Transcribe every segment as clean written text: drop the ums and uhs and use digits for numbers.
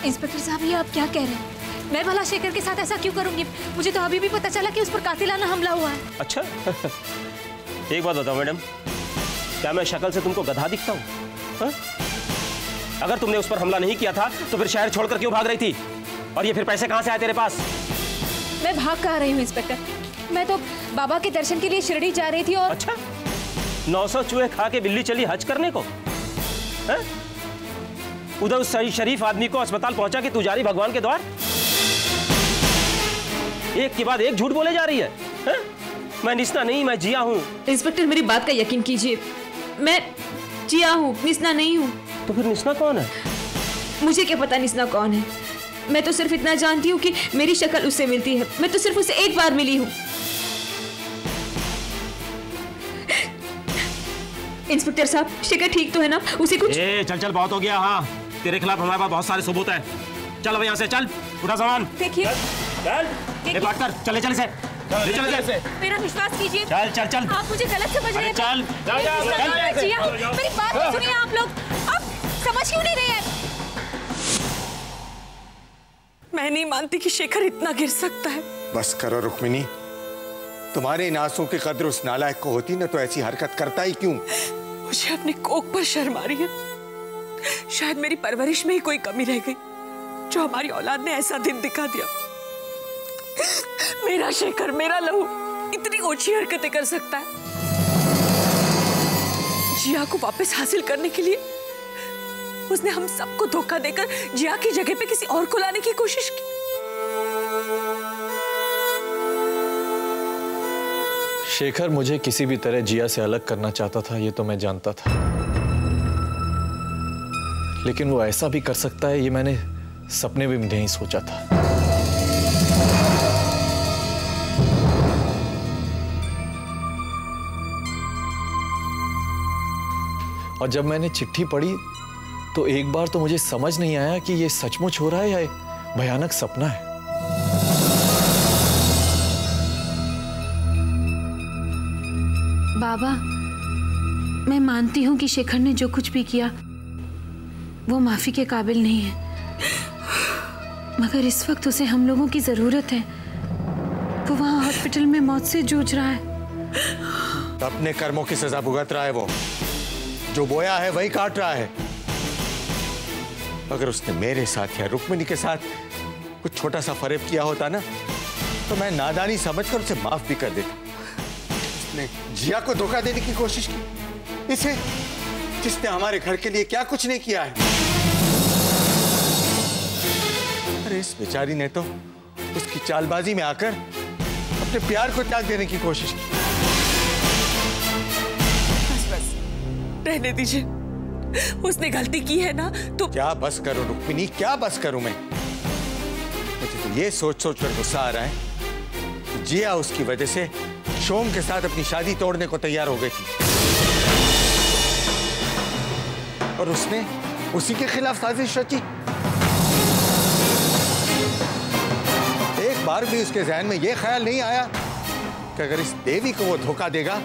Inspector साहब, ये आप क्या कह रहे हैं? मैं भला शेखर के साथ ऐसा क्यों करूंगी? मुझे तो अभी भी पता चला कि उस पर कातिलाना हमला हुआ है। अच्छा एक बात बताओ मैडम, क्या मैं शक्ल से तुमको गधा दिखता हूँ? अगर तुमने उस पर हमला नहीं किया था तो फिर शहर छोड़कर क्यों भाग रही थी? और ये फिर पैसे कहाँ से आए तेरे पास? मैं भाग कहाँ रही हूँ इंस्पेक्टर? मैं तो बाबा के दर्शन के लिए शिरडी जा रही थी और... अच्छा, 900 चूहे खा के बिल्ली चली हज करने को? है? उधर उस शरीफ आदमी को अस्पताल पहुंचा कि तू जा रही भगवान के द्वार? एक के बाद एक झूठ बोले जा रही है? मैं निस्ना नहीं, मैं जिया हूं। इंस्पेक्टर मेरी बात का यकीन कीजिए, मैं जिया हूं, निस्ना नहीं हूं। तो फिर निस्ना कौन है? मुझे क्या पता निस्ना कौन है। मैं तो सिर्फ इतना जानती हूँ कि मेरी शक्ल उससे मिलती है। मैं तो सिर्फ उसे एक बार मिली हूँ। इंस्पेक्टर साहब, शेखर ठीक तो है ना? उसे कुछ... चल चल, बहुत हो गया। हाँ, तेरे खिलाफ हमारे पास बहुत सारे सबूत हैं। चल अब यहाँ से चल, उठा सामान। देखिए, चले चले से मेरा विश्वास कीजिए। चल चल चल, आप मुझे गलत समझ रहे हैं। चल मेरी बात तो सुनिए आप लोग। आप समझ क्यों नहीं रहे हैं? मैं नहीं मानती कि शेखर इतना गिर सकता है। बस करो रुक्मिनी, तुम्हारे इन आंसुओं की कद्र उस नालायक को होती ना तो ऐसी हरकत करता ही क्यों? मुझे अपनी कोख पर शर्म आ रही है। शायद मेरी परवरिश में ही कोई कमी रह गई जो हमारी औलाद ने ऐसा दिन दिखा दिया। मेरा शेखर, मेरा लहू इतनी ओछी हरकतें कर सकता है? जिया को वापस हासिल करने के लिए उसने हम सबको धोखा देकर जिया की जगह पे किसी और को लाने की कोशिश की। शेखर मुझे किसी भी तरह जिया से अलग करना चाहता था, ये तो मैं जानता था। लेकिन वो ऐसा भी कर सकता है, ये मैंने सपने में भी नहीं सोचा था। और जब मैंने चिट्ठी पढ़ी तो एक बार तो मुझे समझ नहीं आया कि ये सचमुच हो रहा है या भयानक सपना है। बाबा, मैं मानती हूँ कि शेखर ने जो कुछ भी किया वो माफी के काबिल नहीं है, मगर इस वक्त उसे हम लोगों की जरूरत है। वो वहाँ हॉस्पिटल में मौत से जूझ रहा है। अपने कर्मों की सजा भुगत रहा है। वो जो बोया है वही काट रहा है। अगर उसने मेरे साथ या रुक्मिणी के साथ कुछ छोटा सा फरेब किया होता ना तो मैं नादानी समझकर उसे माफ भी कर देता। उसने जिया को धोखा देने की कोशिश की, इसे जिसने हमारे घर के लिए क्या कुछ नहीं किया है। अरे इस बेचारी ने तो उसकी चालबाजी में आकर अपने प्यार को त्याग देने की कोशिश की। बस रहने दीजिए, उसने गलती की है ना तो... क्या बस करो रुक्मिणी, क्या बस करूं मैं? मुझे तो ये सोच सोच कर गुस्सा आ रहा है कि जिया उसकी वजह से शोम के साथ अपनी शादी तोड़ने को तैयार हो गई थी और उसने उसी के खिलाफ साजिश रची। एक बार भी उसके ज़हन में यह ख्याल नहीं आया कि अगर इस देवी को वो धोखा देगा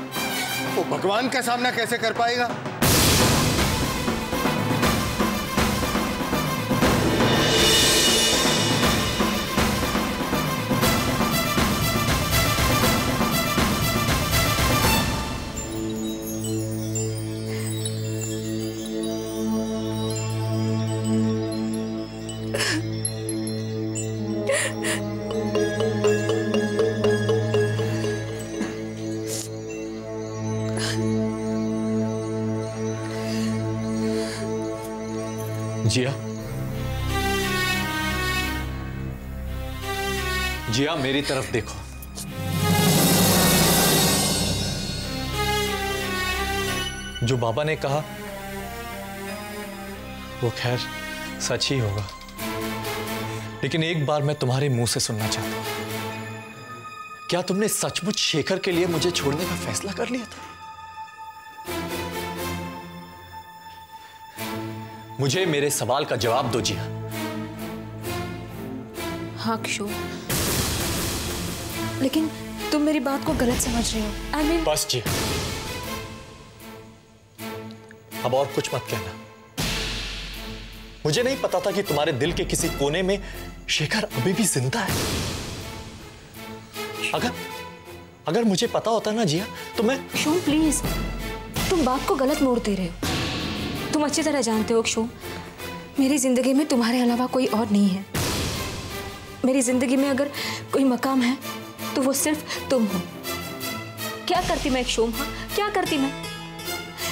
वो भगवान का सामना कैसे कर पाएगा। जिया, जिया मेरी तरफ देखो। जो बाबा ने कहा वो खैर सच ही होगा, लेकिन एक बार मैं तुम्हारे मुंह से सुनना चाहता हूं। क्या तुमने सचमुच शेखर के लिए मुझे छोड़ने का फैसला कर लिया था? मुझे मेरे सवाल का जवाब दो जिया। हाँ किशोर, लेकिन तुम मेरी बात को गलत समझ रहे हो। I mean... बस जिया, अब और कुछ मत कहना। मुझे नहीं पता था कि तुम्हारे दिल के किसी कोने में शेखर अभी भी जिंदा है। अगर मुझे पता होता ना जिया तो मैं। शोम प्लीज, तुम बात को गलत मोड़ दे रहे हो। तुम अच्छी तरह जानते हो शोम, मेरी जिंदगी में तुम्हारे अलावा कोई और नहीं है। मेरी जिंदगी में अगर कोई मकाम है तो वो सिर्फ तुम हो। क्या करती मैं शोम? हाँ, क्या करती मैं?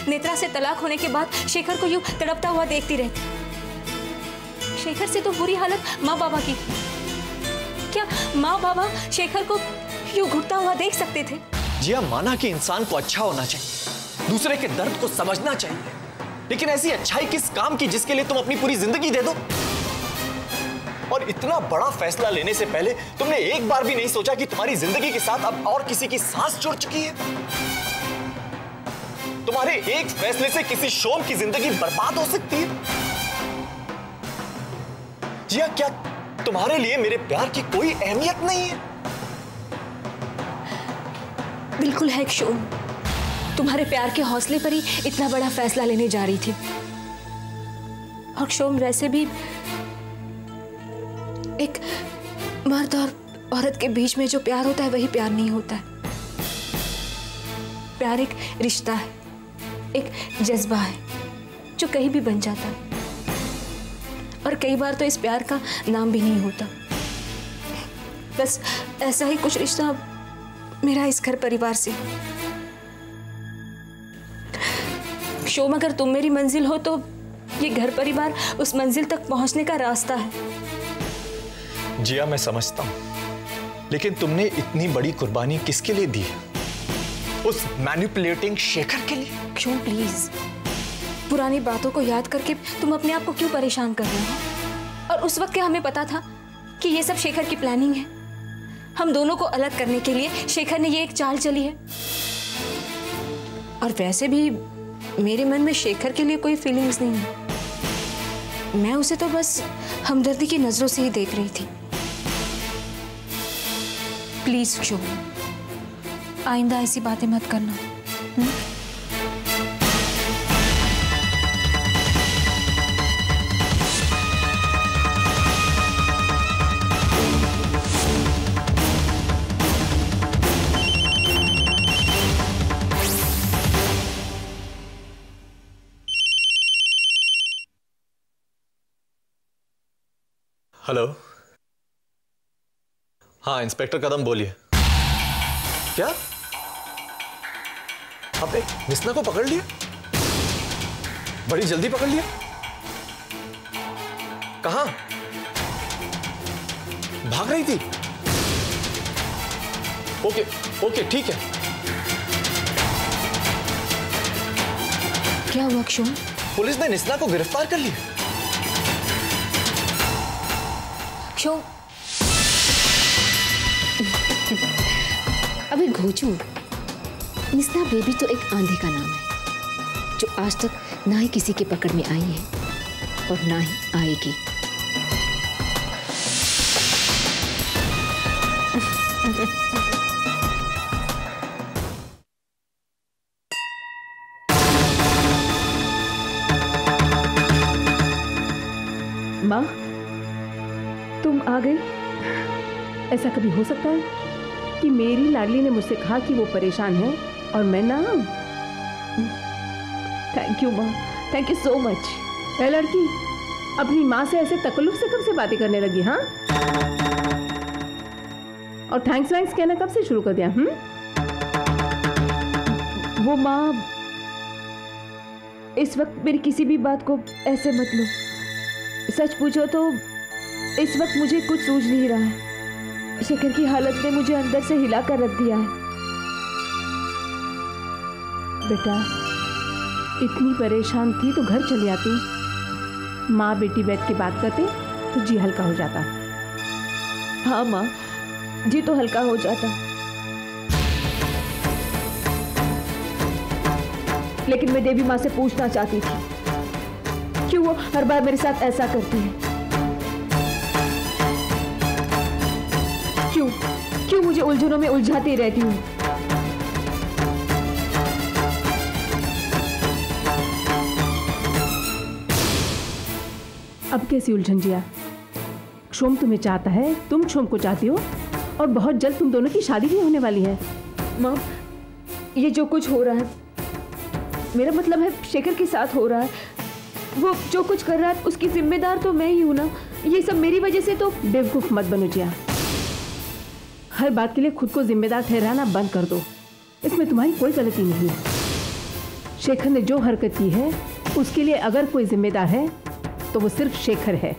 नेत्रा से तलाक होने के बाद शेखर को यूं तड़पता हुआ देखती रहती। शेखर से तो बुरी हालत माँ बाबा की। क्या माँ बाबा शेखर को यूं घुटता हुआ देख सकते थे? जिया, माना कि इंसान को अच्छा होना चाहिए, दूसरे के दर्द को समझना चाहिए, लेकिन ऐसी अच्छाई किस काम की जिसके लिए तुम अपनी पूरी जिंदगी दे दो? और इतना बड़ा फैसला लेने से पहले तुमने एक बार भी नहीं सोचा कि तुम्हारी जिंदगी के साथ अब और किसी की सांस जुड़ चुकी है? तुम्हारे एक फैसले से किसी शोम की जिंदगी बर्बाद हो सकती है। जिया, क्या तुम्हारे लिए मेरे प्यार की कोई अहमियत नहीं है? बिल्कुल है शोम, तुम्हारे प्यार के हौसले पर ही इतना बड़ा फैसला लेने जा रही थी। और शोम, वैसे भी एक मर्द और औरत के बीच में जो प्यार होता है वही प्यार नहीं होता है। प्यार एक रिश्ता है, एक जज्बा है जो कहीं भी बन जाता है। और कई बार तो इस प्यार का नाम भी नहीं होता। बस ऐसा ही कुछ रिश्ता मेरा इस घर परिवार से। शोम, अगर तुम मेरी मंजिल हो तो ये घर परिवार उस मंजिल तक पहुंचने का रास्ता है। जिया, मैं समझता हूं, लेकिन तुमने इतनी बड़ी कुर्बानी किसके लिए दी है? उस मैनिपुलेटिंग शेखर के लिए? शोम प्लीज, पुरानी बातों को याद करके तुम अपने आप को क्यों परेशान कर रहे हो? और उस वक्त क्या हमें पता था कि ये सब शेखर की प्लानिंग है? हम दोनों को अलग करने के लिए शेखर ने ये एक चाल चली है। और वैसे भी मेरे मन में शेखर के लिए कोई फीलिंग्स नहीं है। मैं उसे तो बस हमदर्दी की नजरों से ही देख रही थी। प्लीज शोम, आइंदा ऐसी बातें मत करना। हेलो, हाँ इंस्पेक्टर कदम बोलिए। क्या आपने मिसना को पकड़ लिया? बड़ी जल्दी पकड़ लिया? कहां भाग रही थी? ओके ओके ठीक है। क्या हुआ शोम? पुलिस ने निस्ना को गिरफ्तार कर लिया। शोम, अबे घोचू, निस्ना बेबी तो एक आंधी का नाम है जो आज तक ना ही किसी के पकड़ में आई है और ना ही आएगी। माँ, तुम आ गई। ऐसा कभी हो सकता है कि मेरी लाडली ने मुझसे कहा कि वो परेशान है और मैं ना आऊं? थैंक यू माँ, थैंक यू सो मच। ए लड़की, अपनी माँ से ऐसे तकल्लुफ से कब से बातें करने लगी? हाँ, और थैंक्स वैंक्स कहना कब से शुरू कर दिया? वो माँ, इस वक्त मेरी किसी भी बात को ऐसे मत लो। सच पूछो तो इस वक्त मुझे कुछ सूझ नहीं रहा है। शेखर की हालत ने मुझे अंदर से हिला कर रख दिया है। बेटा, इतनी परेशान थी तो घर चली आती, माँ बेटी बैठ के बात करते तो जी हल्का हो जाता। हाँ माँ, जी तो हल्का हो जाता, लेकिन मैं देवी माँ से पूछना चाहती थी क्यों वो हर बार मेरे साथ ऐसा करती है। क्यों मुझे उलझनों में उलझाती रहती हूँ। अब कैसी उलझन जिया? शोम तुम्हें चाहता है, तुम शोम को चाहती हो, और बहुत जल्द तुम दोनों की शादी भी होने वाली है। माँ, ये जो कुछ हो रहा है, मेरा मतलब है शेखर के साथ हो रहा है। वो जो कुछ कर रहा है उसकी जिम्मेदार तो मैं ही हूँ ना। ये सब मेरी वजह से तो। बेवकूफ मत बनो जिया, हर बात के लिए खुद को जिम्मेदार ठहराना बंद कर दो। इसमें तुम्हारी कोई गलती नहीं है। शेखर ने जो हरकत की है उसके लिए अगर कोई जिम्मेदार है तो वो सिर्फ शेखर है।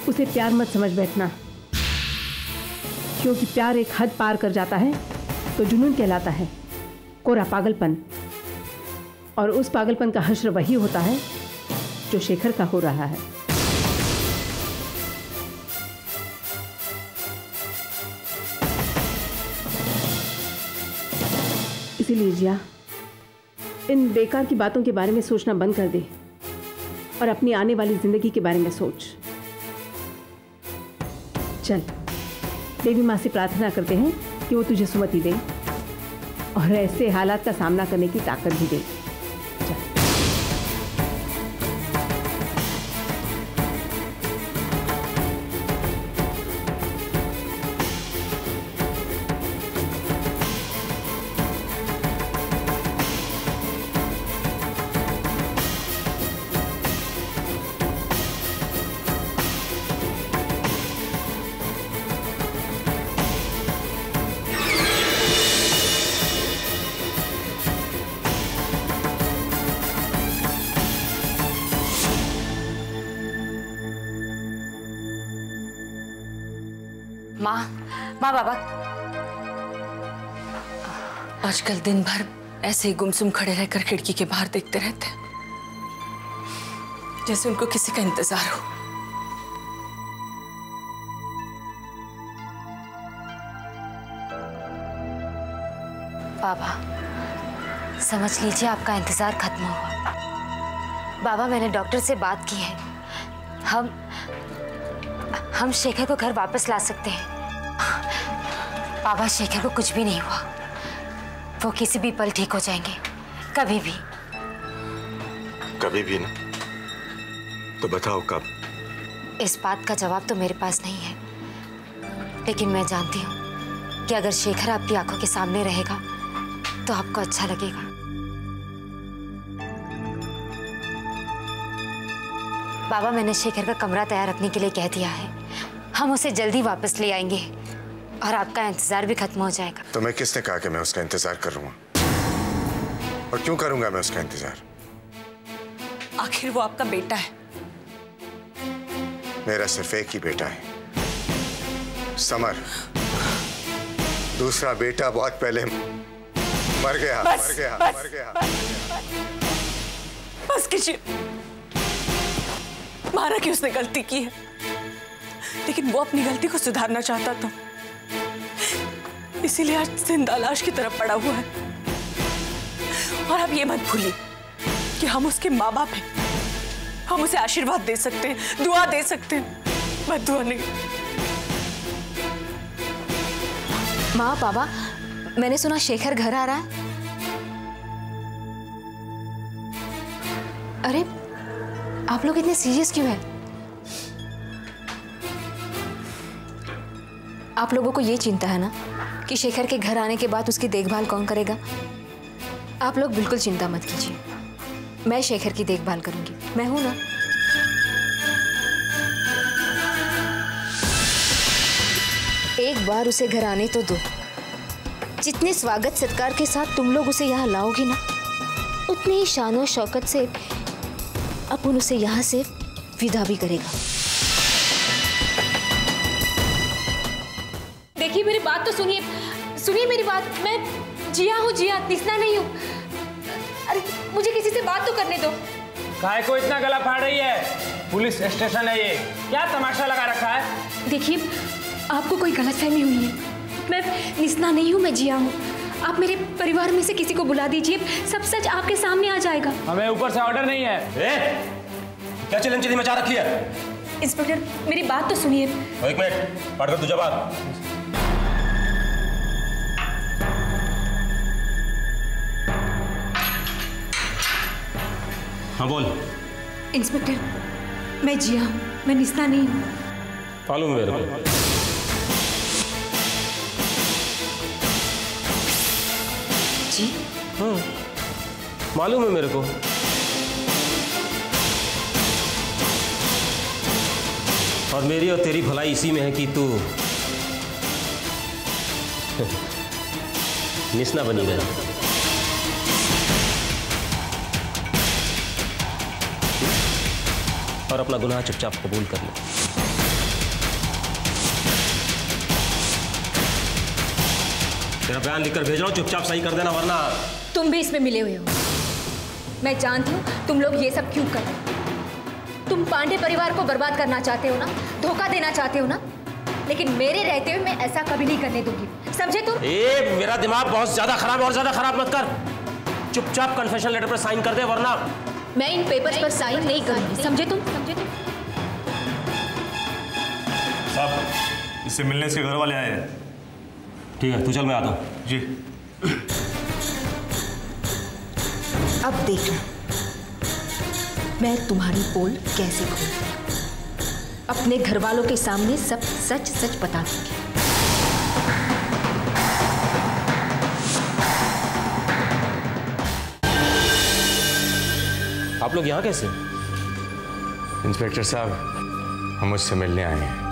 उसे प्यार मत समझ बैठना, क्योंकि प्यार एक हद पार कर जाता है तो जुनून कहलाता है, कोरा पागलपन। और उस पागलपन का हश्र वही होता है जो शेखर का हो रहा है। इसीलिए जिया, इन बेकार की बातों के बारे में सोचना बंद कर दे और अपनी आने वाली जिंदगी के बारे में सोच। चल, देवी माँ से प्रार्थना करते हैं कि वो तुझे सुमति दे और ऐसे हालात का सामना करने की ताकत भी दे। माँ बाबा, आजकल दिन भर ऐसे ही गुमसुम खड़े रहकर खिड़की के बाहर देखते रहते हैं, जैसे उनको किसी का इंतजार हो। बाबा, समझ लीजिए आपका इंतजार खत्म हुआ। बाबा, मैंने डॉक्टर से बात की है। हम शेखर को घर वापस ला सकते हैं। बाबा, शेखर को कुछ भी नहीं हुआ, वो किसी भी पल ठीक हो जाएंगे, कभी भी। कभी भी ना? तो बताओ कब? इस बात का जवाब तो मेरे पास नहीं है, लेकिन मैं जानती हूँ कि अगर शेखर आपकी आंखों के सामने रहेगा तो आपको अच्छा लगेगा। बाबा, मैंने शेखर का कमरा तैयार रखने के लिए कह दिया है। हम उसे जल्दी वापस ले आएंगे और आपका इंतजार भी खत्म हो जाएगा। तुम्हें किसने कहा कि मैं उसका इंतजार करूंगा? और क्यों करूंगा मैं उसका इंतजार? आखिर वो आपका बेटा है। मेरा सिर्फ एक ही बेटा है, समर। दूसरा बेटा बहुत पहले मर गया। बस कीजिए। मारा कि उसने गलती की है, लेकिन वो अपनी गलती को सुधारना चाहता था, इसीलिए आज जिंदा लाश की तरफ पड़ा हुआ है। और आप ये मत भूलिए कि हम उसके माँ बाप हैं। हम उसे आशीर्वाद दे सकते हैं, दुआ दे सकते हैं, बस दुआ नहीं। माँ, बाबा, मैंने सुना शेखर घर आ रहा है। अरे, आप लोग इतने सीरियस क्यों हैं? आप लोगों को ये चिंता है ना कि शेखर के घर आने के बाद उसकी देखभाल कौन करेगा? आप लोग बिल्कुल चिंता मत कीजिए, मैं शेखर की देखभाल करूंगी। मैं हूं ना। एक बार उसे घर आने तो दो। जितने स्वागत सत्कार के साथ तुम लोग उसे यहाँ लाओगे ना, उतनी ही शान और शौकत से अपन उसे यहाँ से विदा भी करेगा। देखिए, मेरी बात तो सुनिए मेरी बात। मैं जिया हूँ, जिया, निस्ना नहीं हूँ। अरे, मुझे किसी से बात तो करने दो। काय को इतना गला फाड़ रही है? पुलिस स्टेशन है ये, क्या तमाशा लगा रखा है? देखिए, आपको कोई गलतफहमी हुई है। मैं निस्ना नहीं हूँ, मैं जिया हूँ। आप मेरे परिवार में से किसी को बुला दीजिए, सब सच आपके सामने आ जाएगा। हमें ऊपर से ऑर्डर नहीं है। क्या चिलम-चिली मचा रखी है? इंस्पेक्टर, मेरी बात तो सुनिए। एक मिनट, पढ़ कर तुझे बात। हाँ बोल। इंस्पेक्टर, मैं जिया हूँ, मैं निस्ना नहीं हूँ। मालूम है मेरे को। जी? मालूम है मेरे को। और मेरी और तेरी भलाई इसी में है कि तू निस्ना बनी गया। और अपना गुनाह चुपचाप कबूल कर ले। तेरा बयान लिखकर भेज रहा हूं, चुपचाप सही कर देना वरना। तुम भी इसमें मिले हुए हो। मैं जानती हूँ तुम लोग ये सब क्यों कर रहे हो। तुम पांडे परिवार को बर्बाद करना चाहते हो ना, धोखा देना चाहते हो ना, लेकिन मेरे रहते हुए मैं ऐसा कभी नहीं करने दूंगी, समझे तुम? मेरा दिमाग बहुत ज्यादा खराब है और ज्यादा खराब मत कर। चुपचाप कन्फेशन लेटर पर साइन कर दे वरना। मैं इन पेपर्स पर साइन नहीं करूंगी, समझे तुम? साहब, इससे मिलने इसके घर वाले आए हैं। ठीक है, तू चल, मैं आता हूँ। जी। अब देखना मैं तुम्हारी पोल कैसे खोलती हूँ। अपने घर वालों के सामने सब सच सच बता दूंगी। आप लोग यहाँ कैसे? इंस्पेक्टर साहब, हम मुझसे मिलने आए हैं।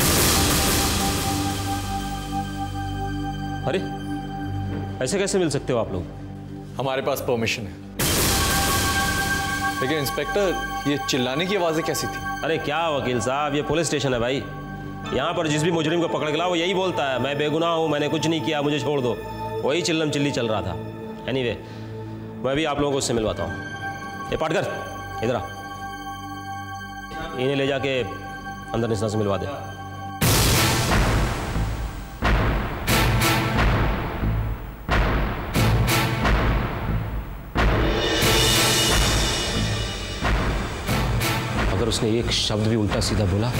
अरे, ऐसे कैसे मिल सकते हो आप लोग? हमारे पास परमिशन है। लेकिन इंस्पेक्टर, ये चिल्लाने की आवाजें कैसी थी? अरे क्या वकील साहब, ये पुलिस स्टेशन है भाई। यहाँ पर जिस भी मुजरिम को पकड़ के लाओ वो यही बोलता है, मैं बेगुनाह हूँ, मैंने कुछ नहीं किया, मुझे छोड़ दो। वही चिल्लम चिल्ली चल रहा था। एनीवे, मैं भी आप लोगों को उससे मिलवाता हूँ। ये पाटकर, इधर आ, इन्हें ले जाके अंदर निस्ना से मिलवा दे। अगर उसने एक शब्द भी उल्टा सीधा बोला,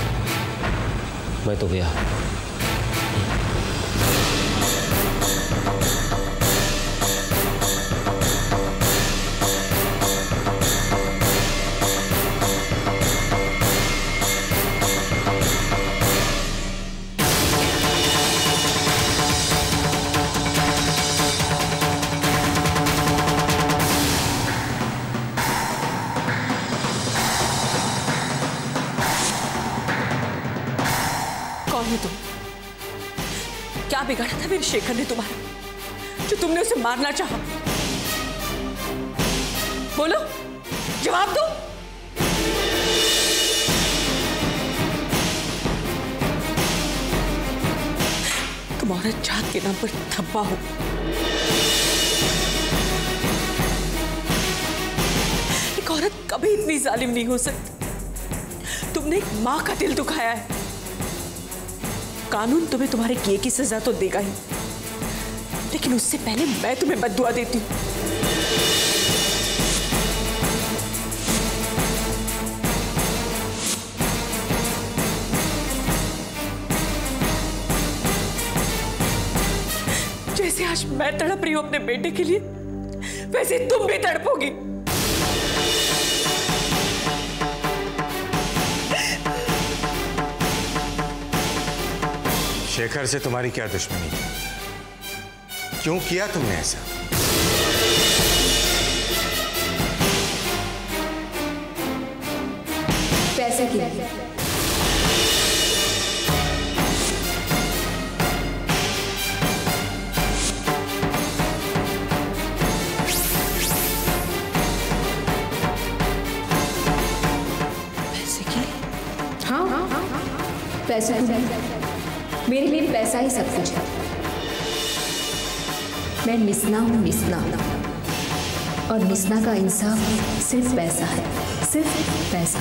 मैं तो गया। तुम क्या बिगाड़ा था मेरे शेखर ने तुम्हारा, जो तुमने उसे मारना चाहा? बोलो, जवाब दो। तुम औरत जात के नाम पर धब्बा हो। एक औरत कभी इतनी जालिम नहीं हो सकती। तुमने एक मां का दिल दुखाया है। कानून तुम्हें तुम्हारे किए की सजा तो देगा ही, लेकिन उससे पहले मैं तुम्हें बद्दुआ देती हूं। जैसे आज मैं तड़प रही हूं अपने बेटे के लिए, वैसे तुम भी तड़पोगी। शेखर से तुम्हारी क्या दुश्मनी है? क्यों किया तुमने ऐसा? पैसे के लिए। पैसे के लिए? हाँ, पैसे के लिए। मेरे लिए पैसा ही सब कुछ है। मैं निस्ना हूँ, निस्ना, और निस्ना का इंसाफ सिर्फ पैसा है, सिर्फ पैसा।